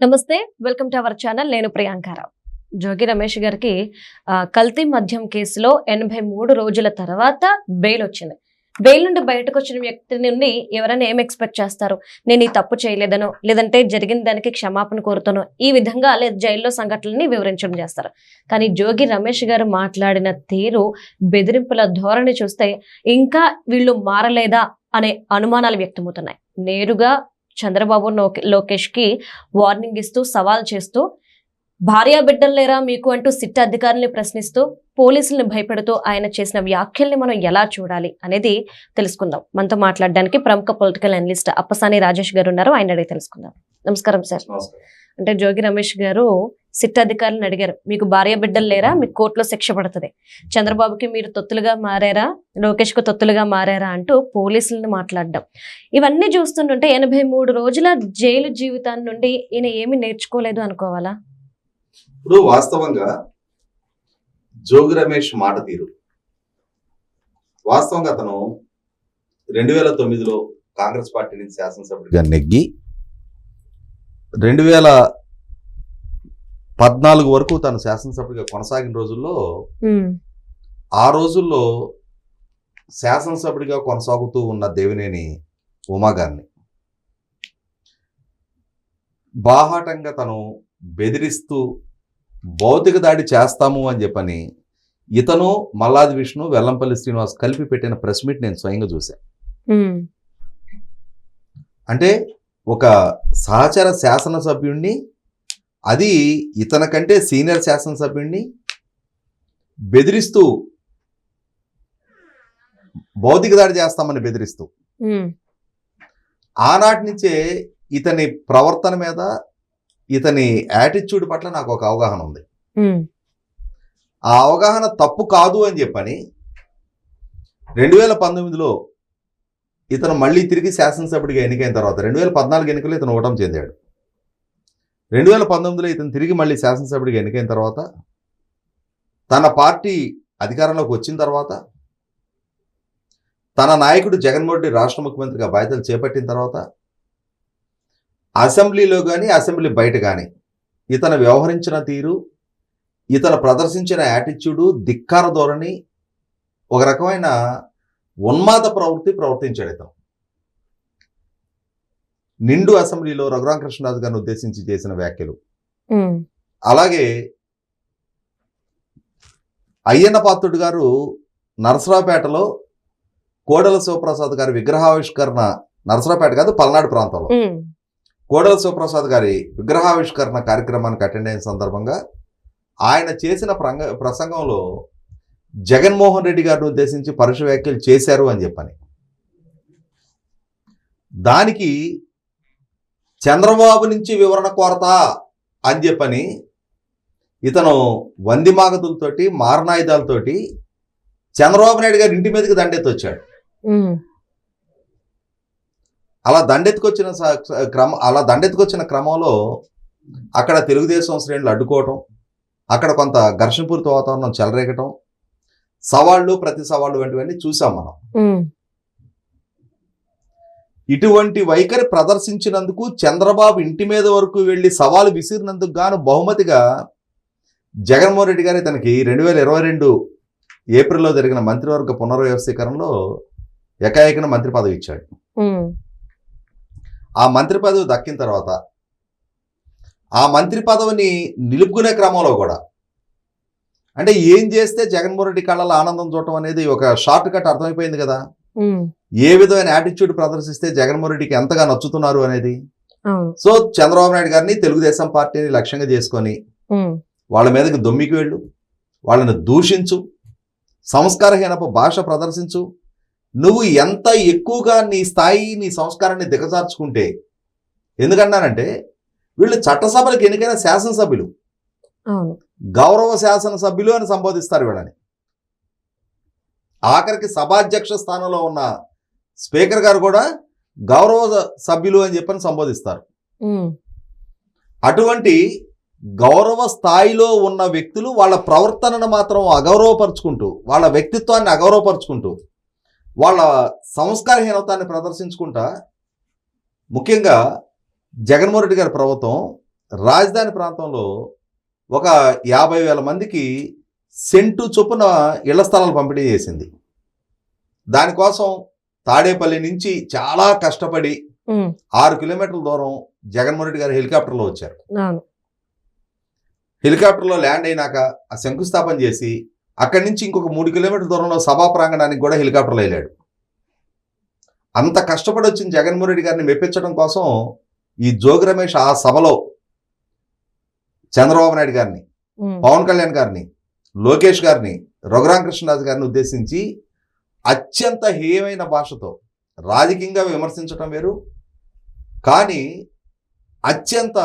నమస్తే, welcome to our channel. నేను ప్రియాంకారావు. జోగి రమేష్ గారికి కల్తీ మద్యం కేసులో 83 రోజుల తర్వాత బెయిల్ వచ్చింది. బెయిల్ నుండి బయటకు వచ్చిన వ్యక్తి నుండి ఎవరైనా ఏం ఎక్స్పెక్ట్ చేస్తారు? నేను ఈ తప్పు చేయలేదనో, లేదంటే జరిగిన దానికి క్షమాపణ కోరుతానో, ఈ విధంగా లేదా జైల్లో సంఘటనల్ని వివరించడం చేస్తారు. కానీ జోగి రమేష్ గారు మాట్లాడిన తీరు, బెదిరింపుల ధోరణి చూస్తే ఇంకా వీళ్ళు మారలేదా అనే అనుమానాలు వ్యక్తమవుతున్నాయి. నేరుగా చంద్రబాబు లోకేష్ కి వార్నింగ్ ఇస్తూ, సవాల్ చేస్తూ, భార్యా బిడ్డలు లేరా మీకు అంటూ సిట్ అధికారుల్ని ప్రశ్నిస్తూ, పోలీసుల్ని భయపెడుతూ ఆయన చేసిన వ్యాఖ్యల్ని మనం ఎలా చూడాలి అనేది తెలుసుకుందాం. మనతో మాట్లాడడానికి ప్రముఖ పొలిటికల్ అనలిస్ట్ అప్పసాని రాజేష్ గారు ఉన్నారు. ఆయన అడిగి తెలుసుకుందాం. నమస్కారం సార్. అంటే జోగి రమేష్ గారు సిట్ అధికారులను అడిగారు, మీకు భార్య బిడ్డలు లేరా, మీకు కోర్టులో శిక్ష పడుతుంది, చంద్రబాబుకి మీరు తొత్తులుగా మారారా, లోకేష్ కు తొత్తులుగా మారారా అంటూ పోలీసులను మాట్లాడడం. ఇవన్నీ చూస్తుంటే 83 రోజుల జైలు జీవితాన్ని నుండి ఈయన ఏమి నేర్చుకోలేదు అనుకోవాలా? ఇప్పుడు వాస్తవంగా జోగి రమేష్ మాట తీరు, వాస్తవంగా అతను 2009లో కాంగ్రెస్ పార్టీ నుంచి శాసనసభ్యుడిగా నెగ్గి 2014 వరకు తను శాసనసభ్యుడిగా కొనసాగిన రోజుల్లో, ఆ రోజుల్లో శాసనసభ్యుడిగా కొనసాగుతూ ఉన్న దేవినేని ఉమా గారిని బాహాటంగా తను బెదిరిస్తూ భౌతిక దాడి చేస్తాము అని చెప్పని ఇతను, మల్లాది విష్ణు, వెల్లంపల్లి శ్రీనివాస్ కలిపి పెట్టిన ప్రెస్ మీట్ నేను స్వయంగా చూశాను. అంటే ఒక సహచర శాసనసభ్యుడిని, అది ఇతని కంటే సీనియర్ శాసనసభ్యుడిని బెదిరిస్తూ, భౌతిక దాడి చేస్తామని బెదిరిస్తూ, ఆనాటి నుంచే ఇతని ప్రవర్తన మీద, ఇతని యాటిట్యూడ్ పట్ల నాకు ఒక అవగాహన ఉంది. ఆ అవగాహన తప్పు కాదు అని చెప్పని 2019లో ఇతను మళ్ళీ తిరిగి శాసనసభ్యుడిగా ఎన్నికైన తర్వాత, 2014 ఎన్నికల్లో ఇతను ఓటమి చెందాడు. 2019లో ఇతను తిరిగి మళ్ళీ శాసనసభ్యుడిగా ఎన్నికైన తర్వాత, తన పార్టీ అధికారంలోకి వచ్చిన తర్వాత, తన నాయకుడు జగన్మోహన్ రెడ్డి రాష్ట్ర ముఖ్యమంత్రిగా బాధ్యతలు చేపట్టిన తర్వాత, అసెంబ్లీలో కానీ అసెంబ్లీ బయట కానీ ఇతను వ్యవహరించిన తీరు, ఇతను ప్రదర్శించిన యాటిట్యూడు, ధిక్కార ధోరణి, ఒక రకమైన ఉన్మాద ప్రవర్తించాడు ఇతను. నిండు అసెంబ్లీలో రఘురామకృష్ణరాజు గారిని ఉద్దేశించి చేసిన వ్యాఖ్యలు, అలాగే అయ్యన్న పాత్రుడు గారు నరసరావుపేటలో కోడెల శివప్రసాద్ గారి విగ్రహావిష్కరణ, నరసరావుపేట కాదు పల్నాడు ప్రాంతంలో కోడెల శివప్రసాద్ గారి విగ్రహావిష్కరణ కార్యక్రమానికి అటెండ్ అయిన సందర్భంగా ఆయన చేసిన ప్రసంగంలో జగన్మోహన్ రెడ్డి గారిని ఉద్దేశించి పరుష వ్యాఖ్యలు చేశారు అని చెప్పని, దానికి చంద్రబాబు నుంచి వివరణ కోరతా అని చెప్పని ఇతను వందిమాగతులతోటి, మారణాయుధాలతోటి చంద్రబాబు నాయుడు గారి ఇంటి మీదకి దండెత్తొచ్చాడు. అలా దండెత్తుకొచ్చిన క్రమంలో అక్కడ తెలుగుదేశం శ్రేణులు అడ్డుకోవటం, అక్కడ కొంత ఘర్షణపూరిత వాతావరణం చెలరేగటం, సవాళ్ళు ప్రతి సవాళ్ళు వంటివన్నీ చూసాం మనం. ఇటువంటి వైఖరి ప్రదర్శించినందుకు, చంద్రబాబు ఇంటి మీద వరకు వెళ్ళి సవాలు విసిరినందుకు గాను బహుమతిగా జగన్మోహన్ రెడ్డి గారు తనకి 2022 ఏప్రిల్లో జరిగిన మంత్రివర్గ పునర్వ్యవస్థీకరణలో ఏకాఏకన మంత్రి పదవి ఇచ్చాడు. ఆ మంత్రి పదవి దక్కిన తర్వాత ఆ మంత్రి పదవిని నిలుపుకునే క్రమంలో కూడా, అంటే ఏం చేస్తే జగన్మోహన్ రెడ్డి కళ్ళలో ఆనందం చూడటం అనేది ఒక షార్ట్ కట్ అర్థమైపోయింది కదా. ఏ విధమైన యాటిట్యూడ్ ప్రదర్శిస్తే జగన్మోహన్ రెడ్డికి ఎంతగా నచ్చుతున్నారు అనేది. సో చంద్రబాబు నాయుడు గారిని, తెలుగుదేశం పార్టీని లక్ష్యంగా చేసుకొని వాళ్ళ మీదకి దొమ్మికి వెళ్ళు, వాళ్ళని దూషించు, సంస్కారహీనపు భాష ప్రదర్శించు. నువ్వు ఎంత ఎక్కువగా నీ స్థాయి, నీ సంస్కారాన్ని దిగజార్చుకుంటే, ఎందుకన్నానంటే వీళ్ళు చట్టసభలకు ఎన్నికైన శాసనసభ్యులు, గౌరవ శాసనసభ్యులు అని సంబోధిస్తారు వీళ్ళని. ఆఖరికి సభాధ్యక్ష స్థానంలో ఉన్న స్పీకర్ గారు కూడా గౌరవ సభ్యులు అని చెప్పని సంబోధిస్తారు. అటువంటి గౌరవ స్థాయిలో ఉన్న వ్యక్తులు వాళ్ళ ప్రవర్తనను మాత్రం అగౌరవపరుచుకుంటూ, వాళ్ళ వ్యక్తిత్వాన్ని అగౌరవపరుచుకుంటూ, వాళ్ళ సంస్కారహీనతాన్ని ప్రదర్శించుకుంటా, ముఖ్యంగా జగన్మోహన్ రెడ్డి గారి ప్రభుత్వం రాజధాని ప్రాంతంలో ఒక 50,000 మందికి సెంటు చొప్పున ఇళ్ల స్థలాలు పంపిణీ చేసింది. దానికోసం తాడేపల్లి నుంచి చాలా కష్టపడి 6 కిలోమీటర్ల దూరం జగన్మోహన్ రెడ్డి గారు హెలికాప్టర్లో వచ్చారు. అవును. హెలికాప్టర్లో ల్యాండ్ అయినాక ఆ శంకుస్థాపన చేసి అక్కడి నుంచి ఇంకొక 3 కిలోమీటర్ల దూరంలో సభా ప్రాంగణానికి కూడా హెలికాప్టర్లో వెళ్ళాడు. అంత కష్టపడి వచ్చిన జగన్మోహన్ రెడ్డి గారిని మెప్పించడం కోసం ఈ జోగి రమేష్ ఆ సభలో చంద్రబాబు నాయుడు గారిని, పవన్ కళ్యాణ్ గారిని, లోకేష్ గారిని, రఘురామకృష్ణరాజు గారిని ఉద్దేశించి అత్యంత హేయమైన భాషతో రాజకీయంగా విమర్శించడం వేరు, కానీ అత్యంత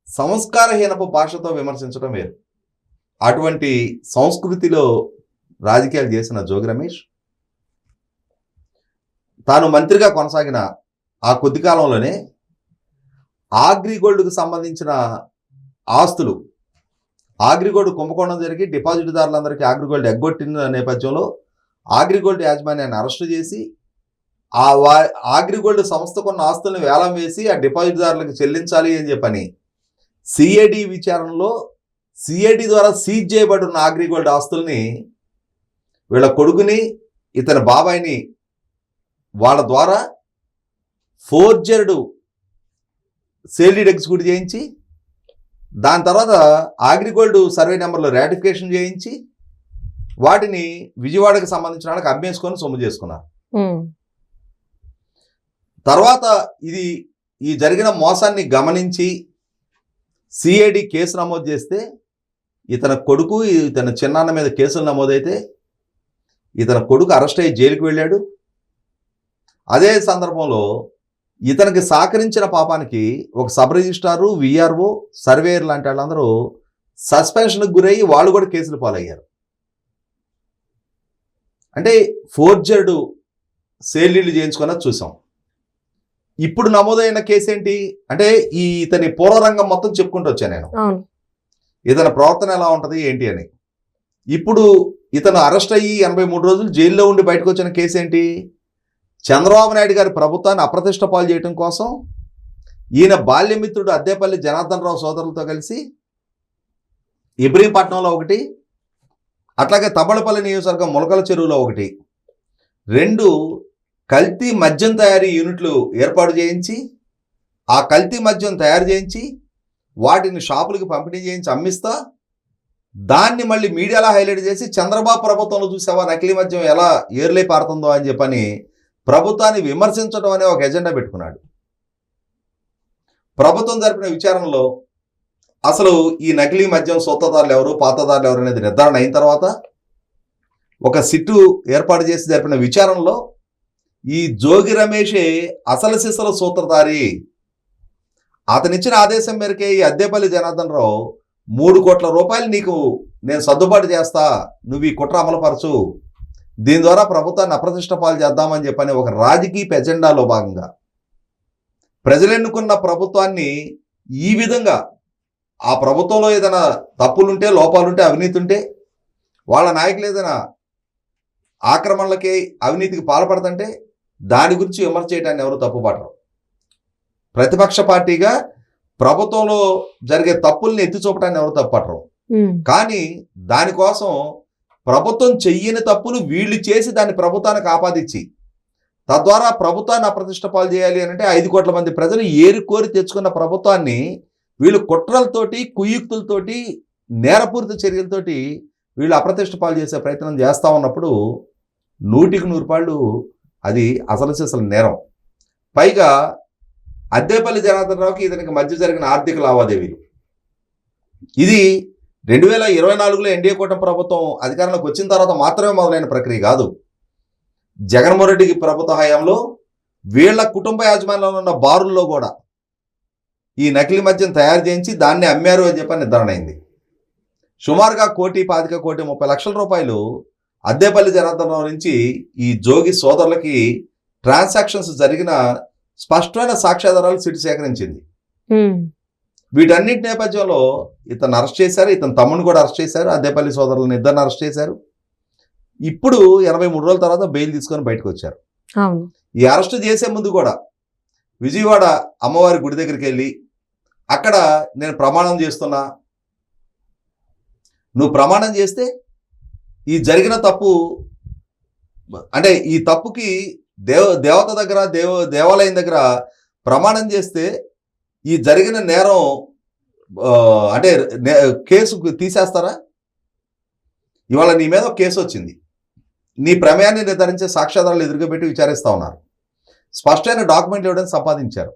సంస్కారహీనపు భాషతో విమర్శించడం వేరు. అటువంటి సంస్కృతిలో రాజకీయాలు చేసిన జోగి రమేష్ తాను మంత్రిగా కొనసాగిన ఆ కొద్ది కాలంలోనే అగ్రిగోల్డ్కు సంబంధించిన ఆస్తులు, అగ్రిగోల్డ్ కుంభకోణం జరిగి డిపాజిట్దారులందరికీ అగ్రిగోల్డ్ ఎగ్గొట్టిన నేపథ్యంలో అగ్రిగోల్డ్ యాజమాన్యాన్ని అరెస్టు చేసి ఆ అగ్రిగోల్డ్ సంస్థకున్న ఆస్తులను వేలం వేసి ఆ డిపాజిట్దారులకు చెల్లించాలి అని చెప్పని సిఐడి విచారణలో సిఐడి ద్వారా సీజ్ చేయబడి ఉన్న అగ్రిగోల్డ్ ఆస్తుల్ని వీళ్ళ కొడుకుని, ఇతని బాబాయిని వాళ్ళ ద్వారా ఫోర్జర్డ్ సేల్ డీడ్ ఎగ్జిక్యూట్ చేయించి దాని తర్వాత అగ్రిగోల్డ్ సర్వే నెంబర్లో రాటిఫికేషన్ చేయించి వాటిని విజయవాడకు సంబంధించిన వాళ్ళకి అమ్మేసుకొని సొమ్ము చేసుకున్నారు. తర్వాత ఈ జరిగిన మోసాన్ని గమనించి సిఐడి కేసు నమోదు చేస్తే ఇతని కొడుకు, ఇతని చిన్నాన్న మీద కేసులు నమోదైతే ఇతని కొడుకు అరెస్ట్ అయ్యి జైలుకి వెళ్ళాడు. అదే సందర్భంలో ఇతనికి సహకరించిన పాపానికి ఒక సబ్ రిజిస్ట్రారు, విఆర్ఓ, సర్వేయర్ లాంటి వాళ్ళందరూ సస్పెన్షన్కి గురయ్యి వాళ్ళు కూడా కేసులు పాలయ్యారు. అంటే ఫోర్జర్డ్ సేల్ డీడ్లు చేయించుకున్నది చూసాం. ఇప్పుడు నమోదైన కేసు ఏంటి అంటే ఇతని పూర్వరంగం మొత్తం చెప్పుకుంటూ వచ్చాను నేను, ఇతని ప్రవర్తన ఎలా ఉంటుంది ఏంటి అని. ఇప్పుడు ఇతను అరెస్ట్ అయ్యి 83 రోజులు జైల్లో ఉండి బయటకు వచ్చిన కేసు ఏంటి? చంద్రబాబు నాయుడు గారి ప్రభుత్వాన్ని అప్రతిష్ట పాలు చేయడం కోసం ఈయన బాల్యమిత్రుడు అద్దేపల్లి జనార్దన్ రావు సోదరులతో కలిసి ఇబ్రహీంపట్నంలో ఒకటి, అట్లాగే తమ్మలపల్లి నియోజకవర్గం ములకల చెరువులో ఒకటి, 2 కల్తీ మద్యం తయారీ యూనిట్లు ఏర్పాటు చేయించి ఆ కల్తీ మద్యం తయారు చేయించి వాటిని షాపులకు పంపిణీ చేయించి అమ్మిస్తా దాన్ని మళ్ళీ మీడియాలో హైలైట్ చేసి చంద్రబాబు ప్రభుత్వంలో చూసావా నకిలీ మద్యం ఎలా ఏర్లై పారుతుందో అని చెప్పని ప్రభుత్వాన్ని విమర్శించడం అనే ఒక ఎజెండా పెట్టుకున్నాడు. ప్రభుత్వం జరిపిన విచారణలో అసలు ఈ నకిలీ మద్యం సొత్తదారులు ఎవరు, పాతదారులు ఎవరు అనేది నిర్ధారణ అయిన తర్వాత ఒక సిట్టు ఏర్పాటు చేసి జరిపిన విచారణలో ఈ జోగి రమేషే అసలు సిసల సూత్రధారి. అతనిచ్చిన ఆదేశం మేరకే ఈ అద్దేపల్లి జనార్దన్ రావు 3 కోట్ల రూపాయలు నీకు నేను సర్దుబాటు చేస్తా, నువ్వు ఈ కుట్ర అమలుపరచు, దీని ద్వారా ప్రభుత్వాన్ని అప్రతిష్ట పాలు చేద్దామని చెప్పని ఒక రాజకీయ ఎజెండాలో భాగంగా ప్రజలు ఎన్నుకున్న ప్రభుత్వాన్ని ఈ విధంగా ఆ ప్రభుత్వంలో ఏదైనా తప్పులుంటే, లోపాలుంటే, అవినీతి ఉంటే, వాళ్ళ నాయకులు ఏదైనా ఆక్రమణలకి, అవినీతికి పాల్పడుతుంటే దాని గురించి విమర్శ చేయడాన్ని ఎవరు తప్పుపడరు. ప్రతిపక్ష పార్టీగా ప్రభుత్వంలో జరిగే తప్పుల్ని ఎత్తి చూపడాన్ని ఎవరు తప్పుపడరు. కానీ దానికోసం ప్రభుత్వం చెయ్యని తప్పులు వీళ్ళు చేసి దాన్ని ప్రభుత్వానికి ఆపాదించి తద్వారా ప్రభుత్వాన్ని అప్రతిష్ట పాలు చేయాలి అని అంటే 5 కోట్ల మంది ప్రజలు ఏరుకోరి తెచ్చుకున్న ప్రభుత్వాన్ని వీళ్ళు కుట్రలతోటి, కుయుక్తులతోటి, నేరపూరిత చర్యలతోటి వీళ్ళు అప్రతిష్ట పాలు చేసే ప్రయత్నం చేస్తూ ఉన్నప్పుడు 100కి 100 రూపాయలు అది అసలు నేరం. పైగా అద్దేపల్లి జనార్దన్ రావుకి ఇతనికి మధ్య జరిగిన ఆర్థిక లావాదేవీలు ఇది 2024లో ఎన్డీఏ కూటమి ప్రభుత్వం అధికారంలోకి వచ్చిన తర్వాత మాత్రమే మొదలైన ప్రక్రియ కాదు. జగన్మోహన్ రెడ్డికి ప్రభుత్వ హయాంలో వీళ్ల కుటుంబ యాజమాన్యంలో ఉన్న బారుల్లో కూడా ఈ నకిలీ మద్యం తయారు చేయించి దాన్ని అమ్మారు అని చెప్పని నిర్ధారణ అయింది. సుమారుగా 1,25,30,00,000 రూపాయలు అద్దేపల్లి జనార్దన్ రావు నుంచి ఈ జోగి సోదరులకి ట్రాన్సాక్షన్స్ జరిగిన స్పష్టమైన సాక్ష్యాధారాలు సిట్ సేకరించింది. వీటన్నిటి నేపథ్యంలో ఇతను అరెస్ట్ చేశారు, ఇతని తమ్ముని కూడా అరెస్ట్ చేశారు, అద్దేపల్లి సోదరులను ఇద్దరిని అరెస్ట్ చేశారు. ఇప్పుడు 83 రోజుల తర్వాత బెయిల్ తీసుకొని బయటకు వచ్చారు. ఈ అరెస్ట్ చేసే ముందు కూడా విజయవాడ అమ్మవారి గుడి దగ్గరికి వెళ్ళి అక్కడ నేను ప్రమాణం చేస్తున్నా, నువ్వు ప్రమాణం చేస్తే ఈ జరిగిన తప్పు అంటే ఈ తప్పుకి దేవత దగ్గర దేవాలయం దగ్గర ప్రమాణం చేస్తే ఈ జరిగిన నేరం అంటే కేసు తీసేస్తారా? ఇవాళ నీ మీద ఒక కేసు వచ్చింది, నీ ప్రమేయాన్ని నిర్ధారించే సాక్ష్యాధారాలు ఎదురుగా పెట్టి విచారిస్తా ఉన్నారు, స్పష్టమైన డాక్యుమెంట్ ఎవిడెన్స్ సంపాదించారు.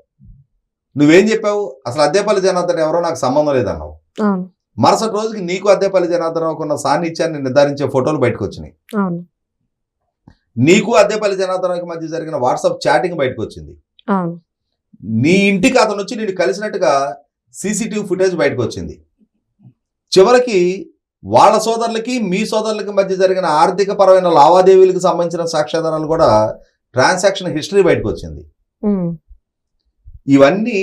నువ్వేం చెప్పావు? అసలు అద్దేపల్లి జనార్దన్ ఎవరో నాకు సంబంధం లేదన్నావు. మరుసటి రోజుకి నీకు అద్దేపల్లి జనార్దన్ ఉన్న సాన్నిధ్యాన్ని నిర్ధారించే ఫోటోలు బయటకు వచ్చినాయి. నీకు అద్దేపల్లి జనార్దన్ మధ్య జరిగిన వాట్సాప్ చాటింగ్ బయటకు వచ్చింది. నీ ఇంటికి అతను వచ్చి నేను కలిసినట్టుగా సీసీటీవీ ఫుటేజ్ బయటకు వచ్చింది. చివరికి వాళ్ళ సోదరులకి మీ సోదరులకి మధ్య జరిగిన ఆర్థిక పరమైన లావాదేవీలకు సంబంధించిన సాక్ష్యాధారాలు కూడా, ట్రాన్సాక్షన్ హిస్టరీ బయటకు వచ్చింది. ఇవన్నీ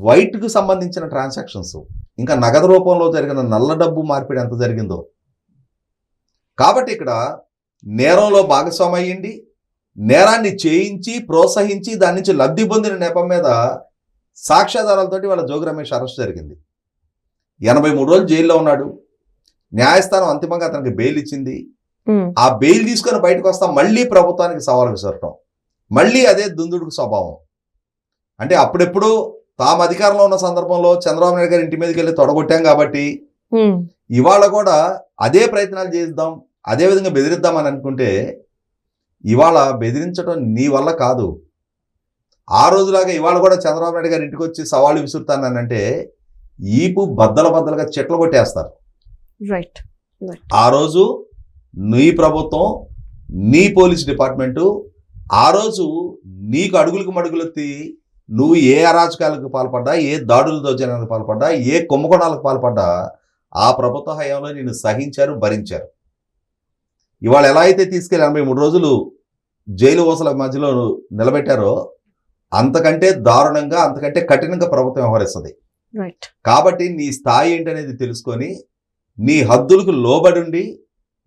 వైట్కు సంబంధించిన ట్రాన్సాక్షన్స్. ఇంకా నగదు రూపంలో జరిగిన నల్ల డబ్బు మార్పిడి ఎంత జరిగిందో. కాబట్టి ఇక్కడ నేరంలో భాగస్వామి అయ్యింది, నేరాన్ని చేయించి ప్రోత్సహించి దాని నుంచి లబ్ధి పొందిన నెపం మీద సాక్ష్యాధారాలతోటి వాళ్ళ జోగి రమేష్ అరెస్ట్ జరిగింది. 83 రోజులు జైల్లో ఉన్నాడు. న్యాయస్థానం అంతిమంగా అతనికి బెయిల్ ఇచ్చింది. ఆ బెయిల్ తీసుకొని బయటకు వస్తా మళ్ళీ ప్రభుత్వానికి సవాలు విసరటం, మళ్ళీ అదే దుందుడుకు స్వభావం. అంటే అప్పుడెప్పుడు తాము అధికారంలో ఉన్న సందర్భంలో చంద్రబాబు నాయుడు గారి ఇంటి మీదకి వెళ్ళి తొడగొట్టాం కాబట్టి ఇవాళ కూడా అదే ప్రయత్నాలు చేద్దాం, అదే విధంగా బెదిరిద్దామని అనుకుంటే ఇవాళ బెదిరించడం నీ వల్ల కాదు. ఆ రోజులాగా ఇవాళ కూడా చంద్రబాబు నాయుడు గారి ఇంటికి వచ్చి సవాళ్ళు విసురుతానంటే ఈపు బద్దలుగా చెట్లు కొట్టేస్తారు. ఆ రోజు నీ ప్రభుత్వం, నీ పోలీస్ డిపార్ట్మెంటు ఆ రోజు నీకు అడుగులకు మడుగులెత్తి నువ్వు ఏ అరాచకాలకు పాల్పడ్డా, ఏ దాడుల దౌర్జన్యాలకు పాల్పడ్డా, ఏ కుంభకోణాలకు పాల్పడ్డా ఆ ప్రభుత్వ హయాంలో నిన్ను సహించారు, భరించారు. ఇవాళ ఎలా అయితే తీసుకెళ్ళి 83 రోజులు జైలు ఊసల మధ్యలో నిలబెట్టారో అంతకంటే దారుణంగా, అంతకంటే కఠినంగా ప్రభుత్వం వ్యవహరిస్తుంది. కాబట్టి నీ స్థాయి ఏంటనేది తెలుసుకొని నీ హద్దులకు లోబడి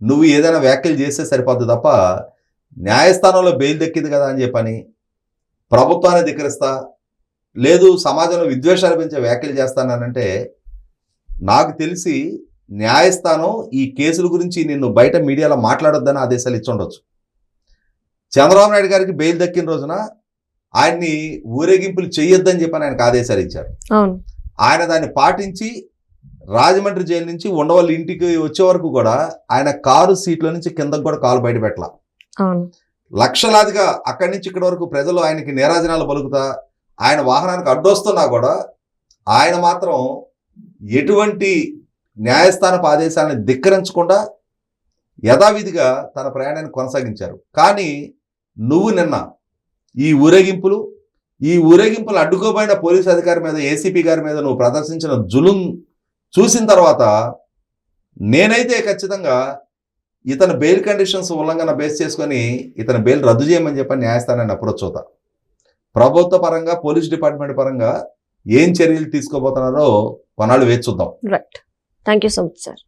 నువ్వు ఏదైనా వ్యాఖ్యలు చేస్తే సరిపోద్దు తప్ప న్యాయస్థానంలో బెయిల్ దక్కింది కదా అని చెప్పని ప్రభుత్వాన్ని ధిక్కరిస్తా, లేదు సమాజంలో విద్వేషాలు పెంచే వ్యాఖ్యలు చేస్తానంటే నాకు తెలిసి న్యాయస్థానం ఈ కేసుల గురించి నిన్ను బయట మీడియాలో మాట్లాడొద్దని ఆదేశాలు ఇచ్చి ఉండొచ్చు. చంద్రబాబు నాయుడు గారికి బెయిల్ దక్కిన రోజున ఆయన్ని ఊరేగింపులు చేయొద్దని చెప్పని ఆయనకు ఆదేశాలు ఇచ్చారు. ఆయన దాన్ని పాటించి రాజమండ్రి జైలు నుంచి ఉండవల్లి ఇంటికి వచ్చే వరకు కూడా ఆయన కారు సీట్లో నుంచి కిందకు కూడా కాలు బయట పెట్టాల. లక్షలాదిగా అక్కడి నుంచి ఇక్కడి వరకు ప్రజలు ఆయనకి నీరాజనాలు పలుకుతా ఆయన వాహనానికి అడ్డొస్తున్నా కూడా ఆయన మాత్రం ఎటువంటి న్యాయస్థానపు ఆదేశాలను ధిక్కరించకుండా యథావిధిగా తన ప్రయాణాన్ని కొనసాగించారు. కానీ నువ్వు నిన్న ఈ ఊరేగింపులు అడ్డుకోబడిన పోలీసు అధికారి మీద, ఏసీపీ గారి మీద నువ్వు ప్రదర్శించిన జులుం చూసిన తర్వాత నేనైతే ఖచ్చితంగా ఇతను బెయిల్ కండిషన్స్ ఉల్లంఘన బేస్ చేసుకొని ఇతను బెయిల్ రద్దు చేయమని చెప్పని న్యాయస్థానాన్ని అప్రోచ్ అవుతా. ప్రభుత్వ పరంగా, పోలీస్ డిపార్ట్మెంట్ పరంగా ఏం చర్యలు తీసుకోబోతున్నారో కొన్నాళ్ళు వేచి చూద్దాం. Right. Thank you so much sir.